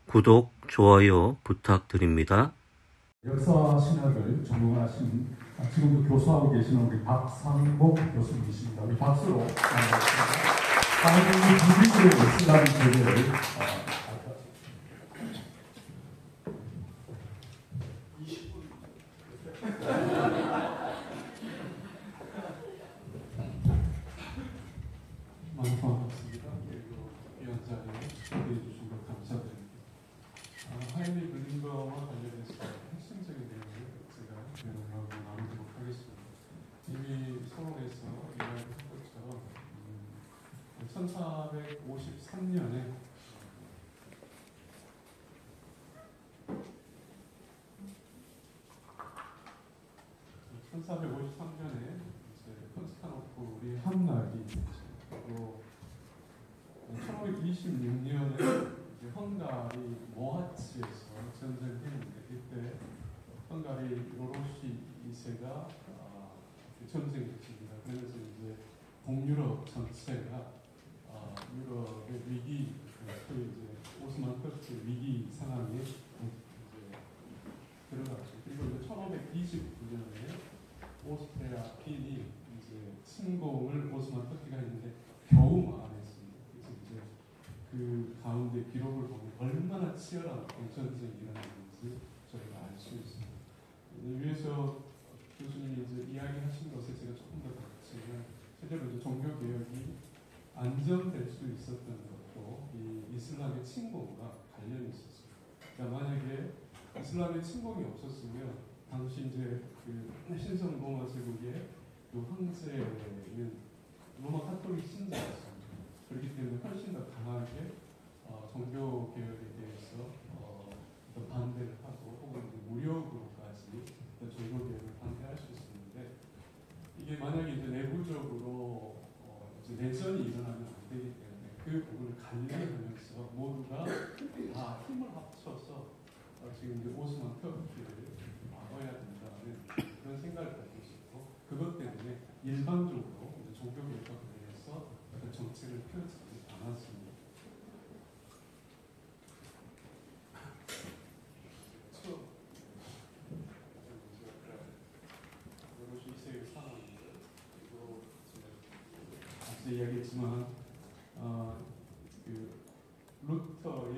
구독, 좋아요 부탁드립니다. 역사 신학을 전공하신 지금도 교수하고 계시는 우리 박상복 교수님이십니다. 우리 박수로 만나겠습니다. 다음은 비비스의 이슬람 세계를 많이 반갑습니다. 그리고 이런 자리에 초대해 주신 것 감사드립니다. 하인리 블링거와 관련해서 핵심적인 내용을 제가 여러분하고 나누도록 하겠습니다. 이미 서울에서 이야기한 것처럼 1453년에 이제 콘스탄티노플이 함락이 또 1526년에 이제 헝가리 모하치에서 전쟁을 했는데 이때 헝가리 로로시 2세가 전쟁을 했습니다. 그래서 이제 동유럽 전체가 유럽의 위기, 소위 이제 오스만 터키 위기 상황에 이제 들어갔죠. 그리고 이제 1529년에 오스트리아 핀이 이제 침공을 오스만 터키가 했는데 겨우 막아냈습니다. 그래서 이제 그 가운데 기록을 보면 얼마나 치열한 전쟁이 일어났는지 저희가 알 수 있습니다. 위에서 교수님이 이제 이야기하신 것에 제가 조금 더 덧붙이면 실제로 이제 종교 개혁이 안정될 수 있었던 것도 이 이슬람의 침공과 관련이 있었습니다. 그러니까 만약에 이슬람의 침공이 없었으면 당시 이제 그 신성 로마 제국의 그 황제는 로마 카톨릭 신자였습니다. 그렇기 때문에 훨씬 더 강하게 종교 개혁에 대해서 어떤 반대를 하고 혹은 무력으로까지 종교 개혁을 반대할 수 있었는데 이게 만약에 이제 내부적으로 이제 내전이 일어나면 안 되기 때문에 그 부분을 관리하면서 모두가 다 힘을 합쳐서 지금 이제 오스만 터키를 막아야 된다는 그런 생각을 갖고 있었고 그것 때문에 일반적으로 이제 종교 개혁과 관련해서 어떤 정책을 펼치지 않았습니다. 로로시 2세의 상황인데 그리고 앞서 이야기했지만 그 루터의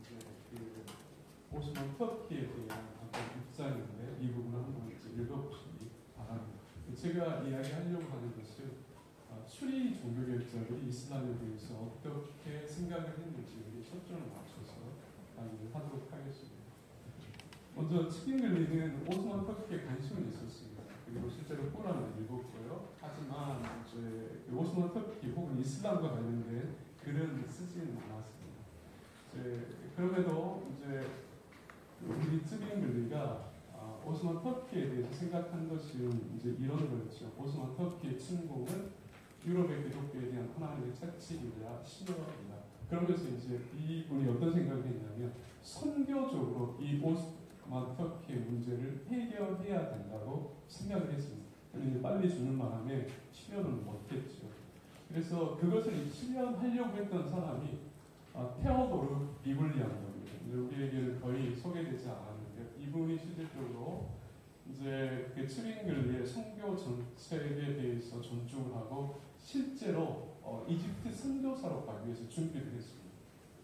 이제 그 오스만 터키에 대한 어떤 입장인데 이 부분을 한번 읽어보시기 바랍니다. 제가 이야기하려고 하는 것은 추리 종교개혁자들이 이슬람에 대해서 어떻게 생각을 했는지 초점을 맞춰서 이야기를 하도록 하겠습니다. 먼저 치킨글리는 오스만 터키에 관심은 있었습니다. 그리고 실제로 꾸란을 읽었고요. 하지만 이제 그 오스만 터키 혹은 이슬람과 관련된 글은 쓰지는 않았습니다. 그럼에도 이제 우리 츠빙글리가 오스만 터키에 대해서 생각한 것은 이제 이런 거였죠. 오스만 터키의 침공은 유럽의 기독교에 대한 하나님의 착취이자 신여이다. 그러면서 이제 이분이 어떤 생각을 했냐면 선교적으로 이 오스만 터키의 문제를 해결해야 된다고 생각을 했습니다. 그런데 빨리 주는 바람에 실현을 못했죠. 그래서 그것을 실현하려고 했던 사람이 테오도르 비블리안입니다. 우리에게는 거의 소개되지 않았는데 이분이 실질적으로 이제 그 츠빙글리의 선교 정책에 대해서 존중을 하고 실제로 이집트 선교사로 가기 위해서 준비를 했습니다.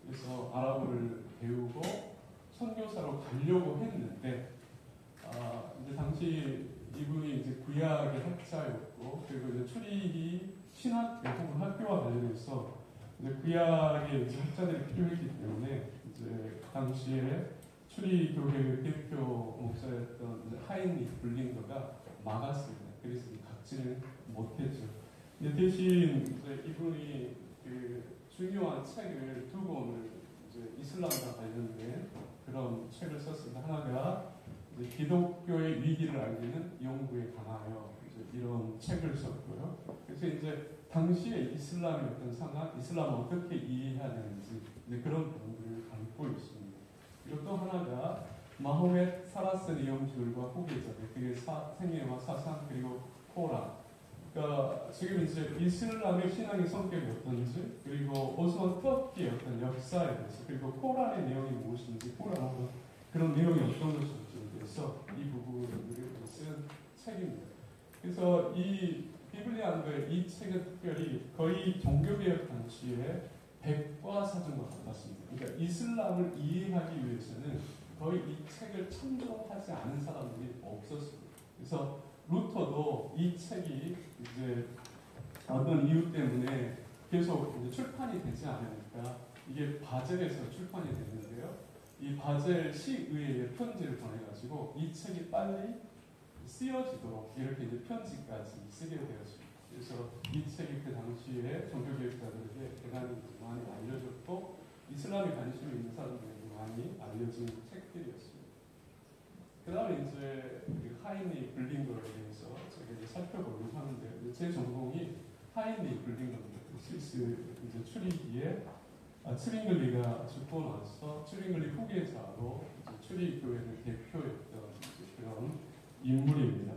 그래서 아랍어를 배우고 선교사로 가려고 했는데 이제 당시 이분이 이제 구약의 학자였고 그리고 이제 추리히 신학 혹은 학교와 관련해서 이제 구약의 이제 학자들이 필요했기 때문에 이제 당시에 추리 교회의 대표 목사였던 하인리 블링거가 막았습니다. 그래서 각지는 못했죠. 대신 이제 이분이 그 중요한 책을 두 권을 이제 이슬람과 관련된 그런 책을 썼습니다. 하나가 이제 기독교의 위기를 알리는 연구에 관하여 이런 책을 썼고요. 그래서 이제 당시의 이슬람의 어떤 상황, 이슬람을 어떻게 이해해야 되는지 그런 부분들을 담고 있습니다. 그리고 또 하나가 마호멧 살았을 이영주들과 후계자들, 그게 생애와 사상 그리고 코란. 그러니까 지금 이제 이슬람의 신앙의 성격이 어떤지, 그리고 오스만 터키의 어떤 역사에 대해서, 그리고 코란의 내용이 무엇인지, 코란은 그런 내용이 어떤 것인지에 대해서 이 부분을 쓴 책입니다. 그래서 이 비블리아인데 이 책은 특별히 거의 종교개혁 당시에 백과사전과 같았습니다. 그러니까 이슬람을 이해하기 위해서는 거의 이 책을 참조하지 않은 사람들이 없었습니다. 그래서 루터도 이 책이 이제 어떤 이유 때문에 계속 이제 출판이 되지 않으니까 이게 바젤에서 출판이 됐는데요. 이 바젤 시의회에 편지를 보내가지고 이 책이 빨리 쓰여지도록 이렇게 이제 편지까지 쓰게 되었습니다. 그래서 이 책이 그 당시에 종교개혁자들에게 대단히 많이 알려졌고 이슬람에 관심이 있는 사람들에게 많이 알려진 책들이었습니다. 그 다음에 이제 하인리 블링거에 대해서 제가 이제 살펴보려고 하는데, 제 전공이 하인리 블링거입니다. 스위스 이제 추리기에 추링글리가 죽고 나서 추링글리 후계자로 추리 교회를 대표했던 그런 인물입니다.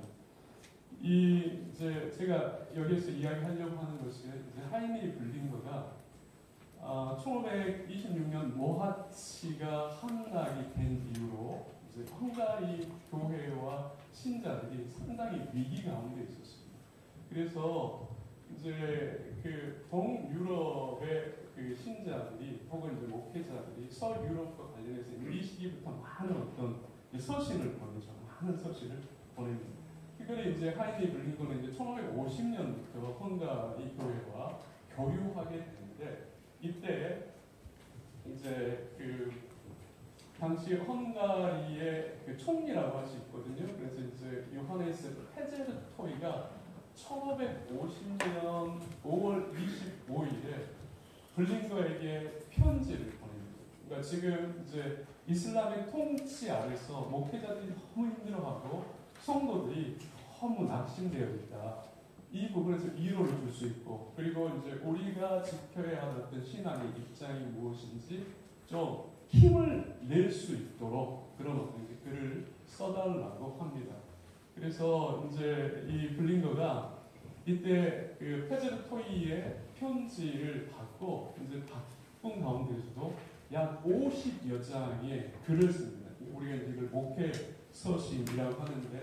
이제 제가 여기서 이야기하려고 하는 것이 이제 하인리 블링거가 1526년 모하치가 함락이 된 이후로 이제 헝가리 교회와 신자들이 상당히 위기 가운데 있었습니다. 그래서 이제 그 동유럽의 그 신자들이 혹은 이제 목회자들이 서유럽과 관련해서 이 시기부터 많은 어떤 서신을 보내죠. 많은 서신을 보냅니다. 특별히 이제 하인리 블링거는 이제 1550년부터 헝가리 교회와 교류하게 되는데, 이때 이제 그 당시 헝가리의 그 총리라고 할 수 있거든요. 그래서 이제 요하네스 페제르토이가 1550년 5월 25일에 블링거에게 편지를 보냅니다. 그러니까 지금 이제 이슬람의 통치 아래서 목회자들이 너무 힘들어하고 성도들이 너무 낙심되어 있다. 이 부분에서 위로를 줄 수 있고, 그리고 이제 우리가 지켜야 할 어떤 신앙의 입장이 무엇인지 좀 힘을 낼 수 있도록 그런 어떤 글을 써달라고 합니다. 그래서 이제 이 블링거가 이때 그 페제르토이의 편지를 받고 이제 바꾼 가운데서도 약 50여 장의 글을 씁니다. 우리가 이걸 목회 서신이라고 하는데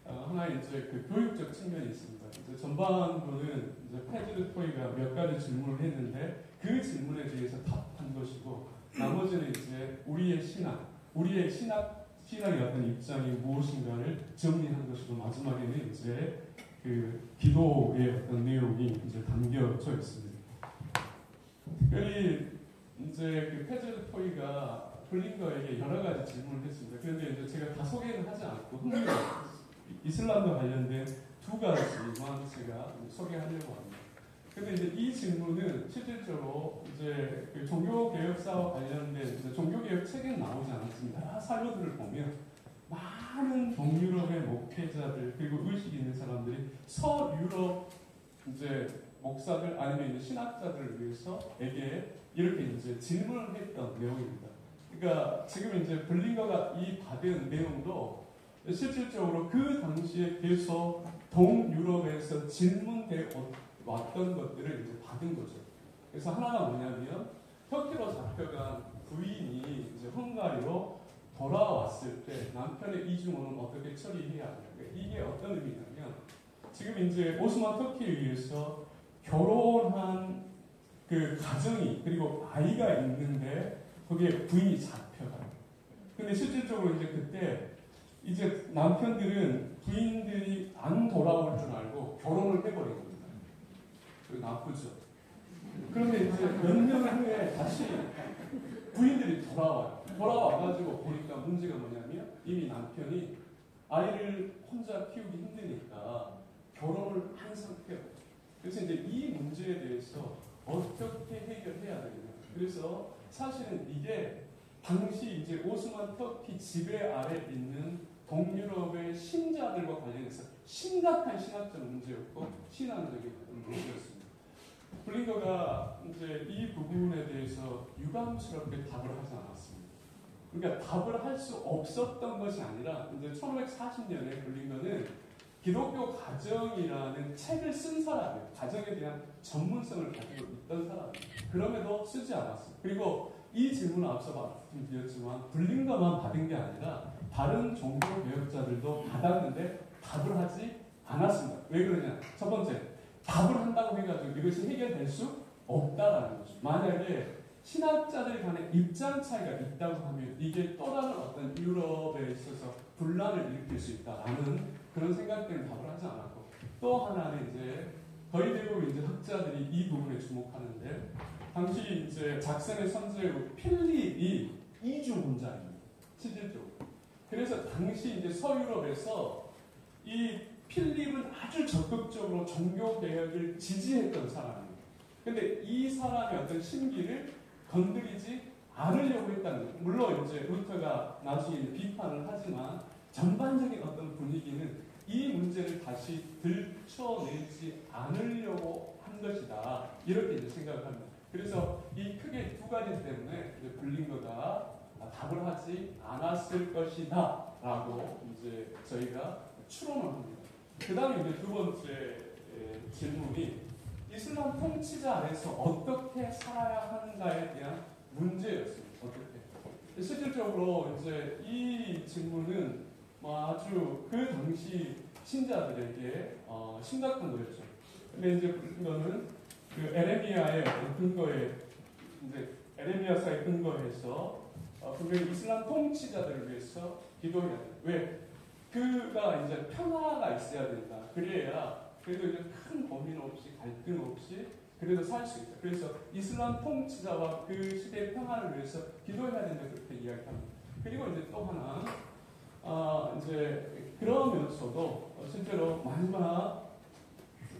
하나의 이제 그 교육적 측면이 있습니다. 이제 전반부는 이제 페제르토이가 몇 가지 질문을 했는데 그 질문에 대해서 답한 것이고, 나머지는 이제 우리의 신앙, 우리의 신앙의 어떤 입장이 무엇인가를 정리한 것이고, 마지막에는 이제 그 기도의 어떤 내용이 이제 담겨져 있습니다. 특별히 이제 그 페제르토이가 블링거에게 여러 가지 질문을 했습니다. 그런데 이제 제가 다 소개는 하지 않고 이슬람과 관련된 두 가지만 제가 소개하려고 합니다. 근데 이제 이 질문은 실질적으로 이제 그 종교개혁사와 관련된 이제 종교개혁 책에는 나오지 않았습니다. 사료들을 보면 많은 동유럽의 목회자들 그리고 의식 있는 사람들이 서유럽 이제 목사들 아니면 이제 신학자들을 위해서에게 이렇게 이제 질문을 했던 내용입니다. 그러니까 지금 이제 블링거가 이 받은 내용도 실질적으로 그 당시에 계속 동유럽에서 질문되어 왔던 것들을 이제 받은 거죠. 그래서 하나가 뭐냐면 터키로 잡혀간 부인이 이제 헝가리로 돌아왔을 때 남편의 이주문은 어떻게 처리해야 하냐. 이게 어떤 의미냐면 지금 이제 오스만 터키에 의해서 결혼한 그 가정이 그리고 아이가 있는데 거기에 부인이 잡혀가요. 근데 실질적으로 이제 그때 이제 남편들은 부인들이 안 돌아올 줄 알고 결혼을 해버린 겁니다. 나쁘죠. 그런데 이제 몇 년 후에 다시 부인들이 돌아와요. 돌아와가지고 보니까 문제가 뭐냐면 이미 남편이 아이를 혼자 키우기 힘드니까 결혼을 한 상태예요. 그래서 이제 이 문제에 대해서 어떻게 해결해야 되느냐. 그래서 사실은 이게 당시 이제 오스만 터키 지배 아래 있는 동유럽의 신자들과 관련해서 심각한 신학적 문제였고 신앙적인 문제였습니다. 블링거가 이제 이 부분에 대해서 유감스럽게 답을 하지 않았습니다. 그러니까 답을 할 수 없었던 것이 아니라 이제 1540년에 블링거는 기독교 가정이라는 책을 쓴 사람이에요. 가정에 대한 전문성을 가지고 있던 사람이에요. 그럼에도 쓰지 않았어요. 그리고 이 질문은 앞서 말씀드렸지만 불린거만 받은 게 아니라 다른 종교 개혁자들도 받았는데 답을 하지 않았습니다. 왜 그러냐? 첫 번째, 답을 한다고 해가지고 이것이 해결될 수 없다라는 거죠. 만약에 신학자들 간의 입장 차이가 있다고 하면 이게 또 다른 어떤 유럽에 있어서 분란을 일으킬 수 있다라는 그런 생각 때문에 답을 하지 않았고, 또 하나는 이제 거의 대부분 이제 학자들이 이 부분에 주목하는데, 당시 이제 작성의 선제로 필립이 이주문자입니다. 실질적으로. 그래서 당시 이제 서유럽에서 이 필립은 아주 적극적으로 종교 개혁을 지지했던 사람이에요. 근데 이 사람의 어떤 심기를 건드리지 않으려고 했다는 거예요. 물론 이제 루터가 나중에 비판을 하지만 전반적인 어떤 분위기는 이 문제를 다시 들춰내지 않으려고 한 것이다. 이렇게 이제 생각을 합니다. 그래서 이 크게 두 가지 때문에 이제 불린거가 답을 하지 않았을 것이다. 라고 이제 저희가 추론을 합니다. 그 다음에 이제 두 번째 질문이 이슬람 통치자 아래서 어떻게 살아야 하는가에 대한 문제였습니다. 어떻게? 실질적으로 이제 이 질문은 아주 그 당시 신자들에게 심각한 거였죠. 근데 이제 이거는 그 에레미야의 근거에 이제 에레미야서에 근거해서 분명히 이슬람 통치자들을 위해서 기도해야 돼. 왜? 그가 이제 평화가 있어야 된다. 그래야 그래도 이제 큰 고민 없이 갈등 없이 그래도 살 수 있다. 그래서 이슬람 통치자와 그 시대의 평화를 위해서 기도해야 된다. 그렇게 이야기합니다. 그리고 이제 또 하나 이제 그러면서도 실제로 마지막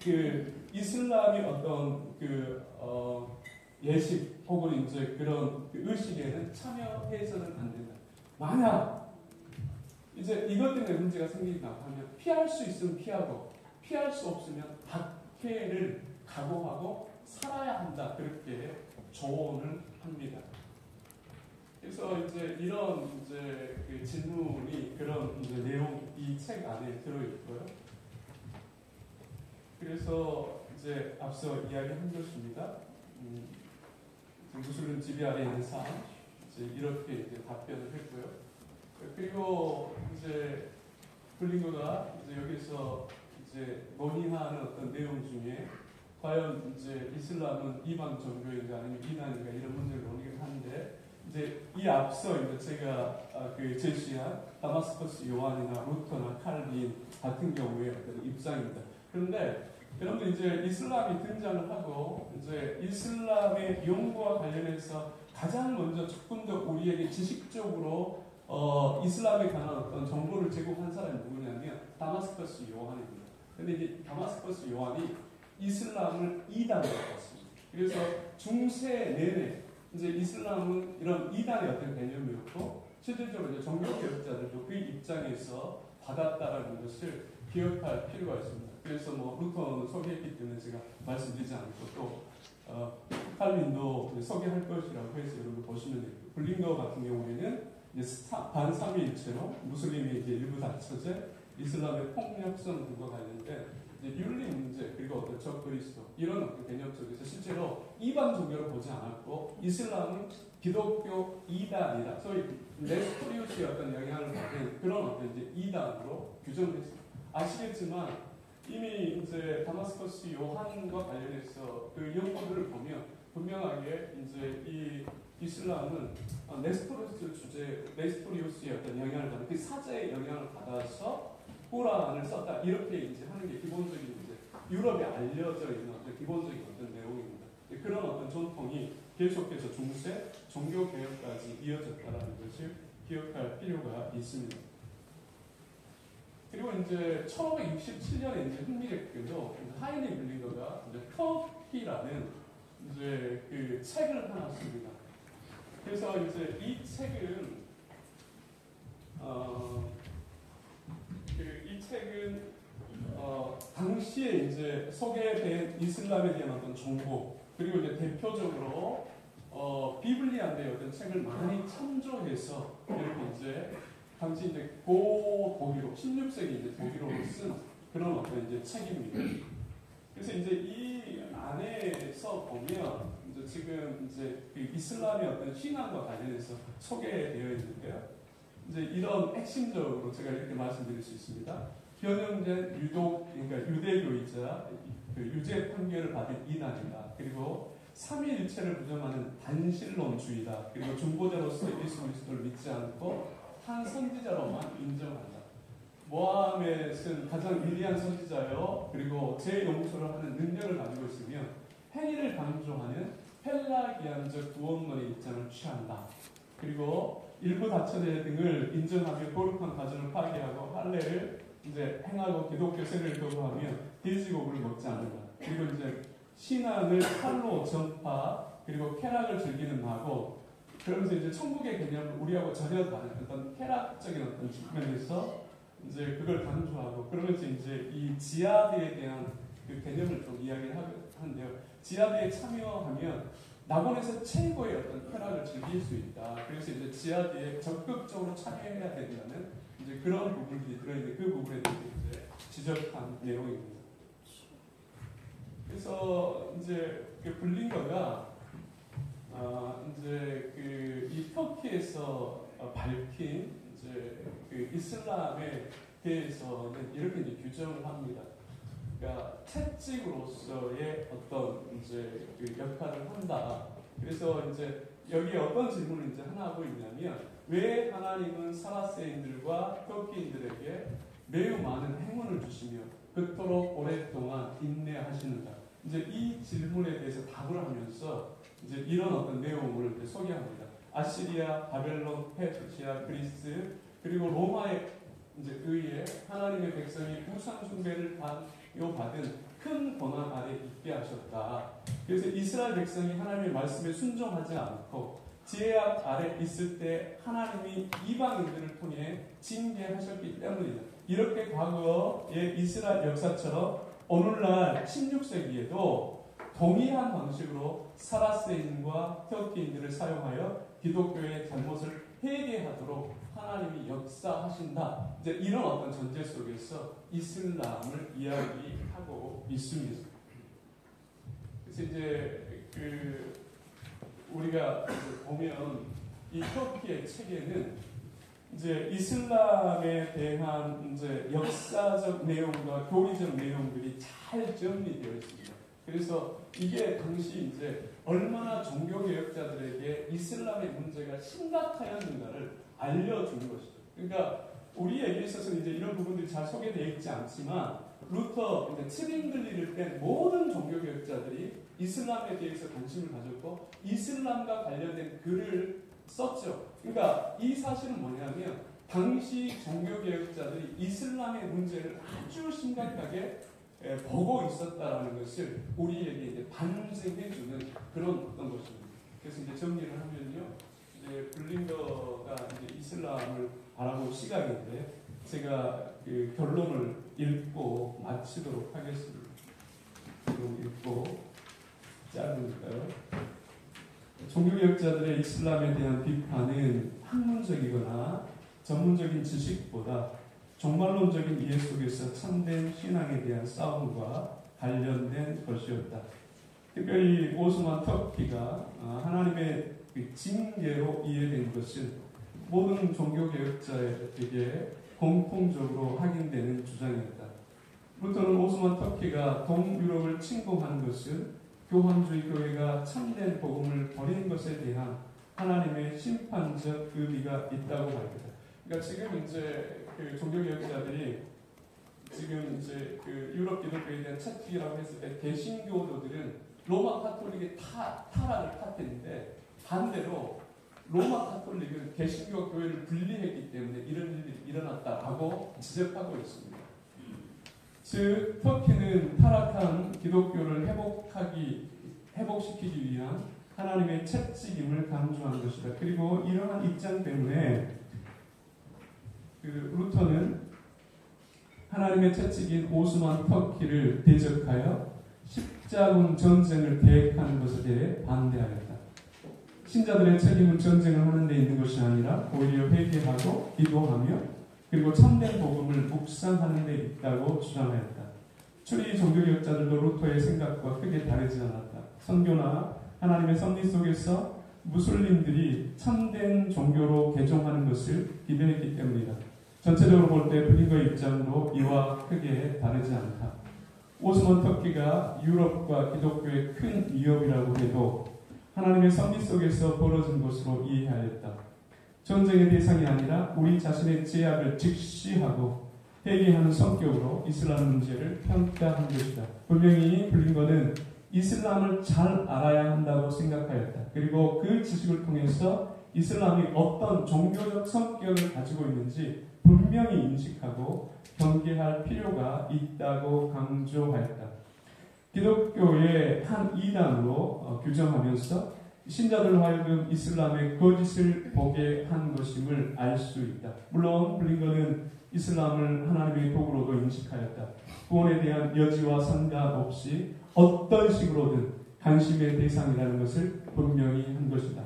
그 이슬람이 어떤 그 예식 혹은 이제 그런 그 의식에는 참여해서는 안 된다. 만약 이제 이것 때문에 문제가 생긴다고 하면 피할 수 있으면 피하고 피할 수 없으면 박해를 각오하고 살아야 한다. 그렇게 조언을 합니다. 그래서 이제 이런 이제 그 질문이 그런 이제 내용 이 책 안에 들어있고요. 그래서 이제 앞서 이야기한 것입니다. 무슬림 지배 아래 있는 삶 이제 이렇게 이제 답변을 했고요. 그리고 이제 블링거가 이제 여기서 이제 논의하는 어떤 내용 중에 과연 이제 이슬람은 이방 종교인가 아니면 이단인가 이런 문제를 논의를 하는데 이제 이 앞서 이제 제가 그 제시한 다마스커스 요한이나 루터나 칼빈 같은 경우의 어떤 입장입니다. 그런데 여러분들 이제 이슬람이 등장을 하고 이제 이슬람의 연구와 관련해서 가장 먼저 조금 더 우리에게 지식적으로 이슬람에 관한 어떤 정보를 제공한 사람이 누구냐면 다마스커스 요한입니다. 근데 이제 다마스커스 요한이 이슬람을 이단으로 봤습니다. 그래서 중세 내내 이제 이슬람은 이런 이단의 어떤 개념이었고 실질적으로 이제 종교개혁자들도 그 입장에서 받았다라는 것을 기억할 필요가 있습니다. 그래서 뭐 루터는 소개했기 때문에 제가 말씀드리지 않고 또 칼빈도 소개할 것이라고 해서 여러분 보시면 돼요. 블링거 같은 경우에는 이제 반삼위일체로 무슬림의 이제 일부 다처제, 이슬람의 폭력성 등과 관련된 이제 윤리 문제 그리고 어떤 적그리스도 이런 어떤 개념 속에서 실제로 이방 종교를 보지 않았고 이슬람은 기독교 이단이다. 소위 네스토리우스의 어떤 영향을 받은 그런 어떤 이제 이단으로 규정했습니다. 아시겠지만 이미 이제 다마스커스 요한과 관련해서 그 연구들을 보면 분명하게 이제 이 이슬람은 네스토리우스의 어떤 영향을 받은 그 사제의 영향을 받아서 꾸란을 썼다 이렇게 이제 하는 게 기본적인 이제 유럽에 알려져 있는 어떤 기본적인 어떤 내용입니다. 그런 어떤 전통이 계속해서 중세 종교 개혁까지 이어졌다라는 것을 기억할 필요가 있습니다. 그리고 이제 1567년에 이제 흥미롭게도 하이니 블링거가 이제 터키라는 이제 그 책을 하나 씁니다. 그래서 이제 이 책은 이 책은 당시에 이제 소개된 이슬람에 대한 어떤 정보 그리고 이제 대표적으로 비블리아인데 어떤 책을 많이 참조해서 이렇게 이제 당시 이제 고 독일어 16세기 이제 독일어로 쓴 그런 어떤 이제 책입니다. 그래서 이제 이 안에서 보면 이제 지금 이제 그 이슬람의 어떤 신앙과 관련해서 소개되어 있는데요. 이제 이런 핵심적으로 제가 이렇게 말씀드릴 수 있습니다. 변형된 그러니까 유대교이자 그 유죄 판결을 받은 이단이다. 그리고 삼위일체를 부정하는 단신론주의다. 그리고 중보자로서 예수 그리스도를 믿지 않고 한 선지자로만 인정한다. 모하멧은 가장 위대한 선지자요. 그리고 재용서를 하는 능력을 가지고 있으며 행위를 강조하는 펠라기안적 구원론의 입장을 취한다. 그리고 일부 다처제 등을 인정하며 거룩한 가정을 파괴하고 할례를 이제 행하고 기독교 세례를 거부하며 돼지고기를 먹지 않는다. 그리고 이제 신앙을 칼로 전파 그리고 쾌락을 즐기는 하고 그러면서 이제 천국의 개념을 우리하고 전혀 다른 어떤 쾌락적인 어떤 측면에서 이제 그걸 강조하고 그러면서 이제 이 지하드에 대한 그 개념을 좀 이야기를 하는데요. 지하드에 참여하면 낙원에서 최고의 어떤 쾌락을 즐길 수 있다. 그래서 이제 지하드에 적극적으로 참여해야 된다는 이제 그런 부분들이 들어있는데 그 부분에 대해서 이제 지적한 내용입니다. 그래서 이제 그 블링거가 이제 그 이 터키에서 밝힌 이제 그 이슬람에 대해서는 이렇게 이제 규정을 합니다. 그러니까 채찍으로서의 어떤 이제 그 역할을 한다. 그래서 이제 여기에 어떤 질문을 이제 하나 하고 있냐면 왜 하나님은 사라세인들과 터키인들에게 매우 많은 행운을 주시며 그토록 오랫동안 인내하시는가? 이제 이 질문에 대해서 답을 하면서 이제 이런 어떤 내용을 이제 소개합니다. 아시리아, 바벨론, 페르시아, 그리스 그리고 로마에 이제 의해 하나님의 백성이 우상 숭배를 받은 큰 고난 아래 있게 하셨다. 그래서 이스라엘 백성이 하나님의 말씀에 순종하지 않고 제약 아래 있을 때 하나님이 이방인들을 통해 징계하셨기 때문이다. 이렇게 과거의 이스라엘 역사처럼 오늘날 16세기에도 동일한 방식으로 사라세인과 터키인들을 사용하여 기독교의 잘못을 회개하도록 하나님이 역사하신다. 이제 이런 어떤 전제 속에서 이슬람을 이야기하고 있습니다. 그래서 이제 그 우리가 보면 이 터키의 책에는 이제 이슬람에 대한 이제 역사적 내용과 교리적 내용들이 잘 정리되어 있습니다. 그래서 이게 당시 이제 얼마나 종교개혁자들에게 이슬람의 문제가 심각하였는가를 알려주는 것이죠. 그러니까 우리에게 있어서는 이제 이런 부분들이 잘 소개되어 있지 않지만 루터, 트링글리를 뺀 모든 종교개혁자들이 이슬람에 대해서 관심을 가졌고 이슬람과 관련된 글을 썼죠. 그러니까 이 사실은 뭐냐면 당시 종교개혁자들이 이슬람의 문제를 아주 심각하게 보고 있었다라는 것을 우리에게 이제 반증해주는 그런 어떤 것입니다. 그래서 이제 정리를 하면요, 이제 블링거가 이제 이슬람을 바라본 시각인데 제가 그 결론을 읽고 마치도록 하겠습니다. 결론 읽고 짧으니까요. 종교개혁자들의 이슬람에 대한 비판은 학문적이거나 전문적인 지식보다 종말론적인 이해 속에서 참된 신앙에 대한 싸움과 관련된 것이었다. 특별히 오스만 터키가 하나님의 징계로 이해된 것은 모든 종교개혁자에게 공통적으로 확인되는 주장이었다. 루터는 오스만 터키가 동유럽을 침공한 것은 교황주의 교회가 참된 복음을 버린 것에 대한 하나님의 심판적 의미가 있다고 말합니다. 그러니까 지금 이제 그 종교개혁자들이 지금 이제 그 유럽 기독교에 대한 채찍이라고 했을 때 개신교도들은 로마 카톨릭의 타락을 탓했는데 반대로 로마 카톨릭은 개신교 교회를 분리했기 때문에 이런 일이 일어났다라고 지적하고 있습니다. 즉 터키는 타락한 기독교를 회복시키기 위한 하나님의 채찍임을 강조한 것이다. 그리고 이러한 입장 때문에 그 루터는 하나님의 채찍인 오스만 터키를 대적하여 십자군 전쟁을 계획하는 것에 대해 반대하였다. 신자들의 책임은 전쟁을 하는 데 있는 것이 아니라 오히려 회개하고 기도하며 그리고 참된 복음을 묵상하는 데 있다고 주장하였다. 추리 종교개혁자들도 루터의 생각과 크게 다르지 않았다. 선교나 하나님의 섭리 속에서 무슬림들이 참된 종교로 개종하는 것을 기대했기 때문이다. 전체적으로 볼 때 블링거의 입장도 이와 크게 다르지 않다. 오스만 터키가 유럽과 기독교의 큰 위협이라고 해도 하나님의 섭리 속에서 벌어진 것으로 이해하였다. 전쟁의 대상이 아니라 우리 자신의 제약을 직시하고 회개하는 성격으로 이슬람 문제를 평가한 것이다. 분명히 블링거는 이슬람을 잘 알아야 한다고 생각하였다. 그리고 그 지식을 통해서 이슬람이 어떤 종교적 성격을 가지고 있는지 분명히 인식하고 경계할 필요가 있다고 강조하였다. 기독교의 한 이단으로 규정하면서 신자들로 하여금 이슬람의 거짓을 보게 한 것임을 알 수 있다. 물론 블링거는 이슬람을 하나님의 도구로도 인식하였다. 구원에 대한 여지와 상관없이 어떤 식으로든 관심의 대상이라는 것을 분명히 한 것이다.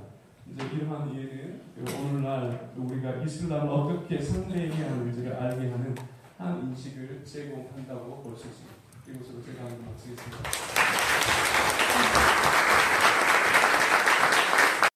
이제 이러한 이해는 오늘날 우리가 이슬람을 어떻게 상대해야 하는지를 알게 하는 한 인식을 제공한다고 볼 수 있습니다. 이것으로 제가 한번 마치겠습니다.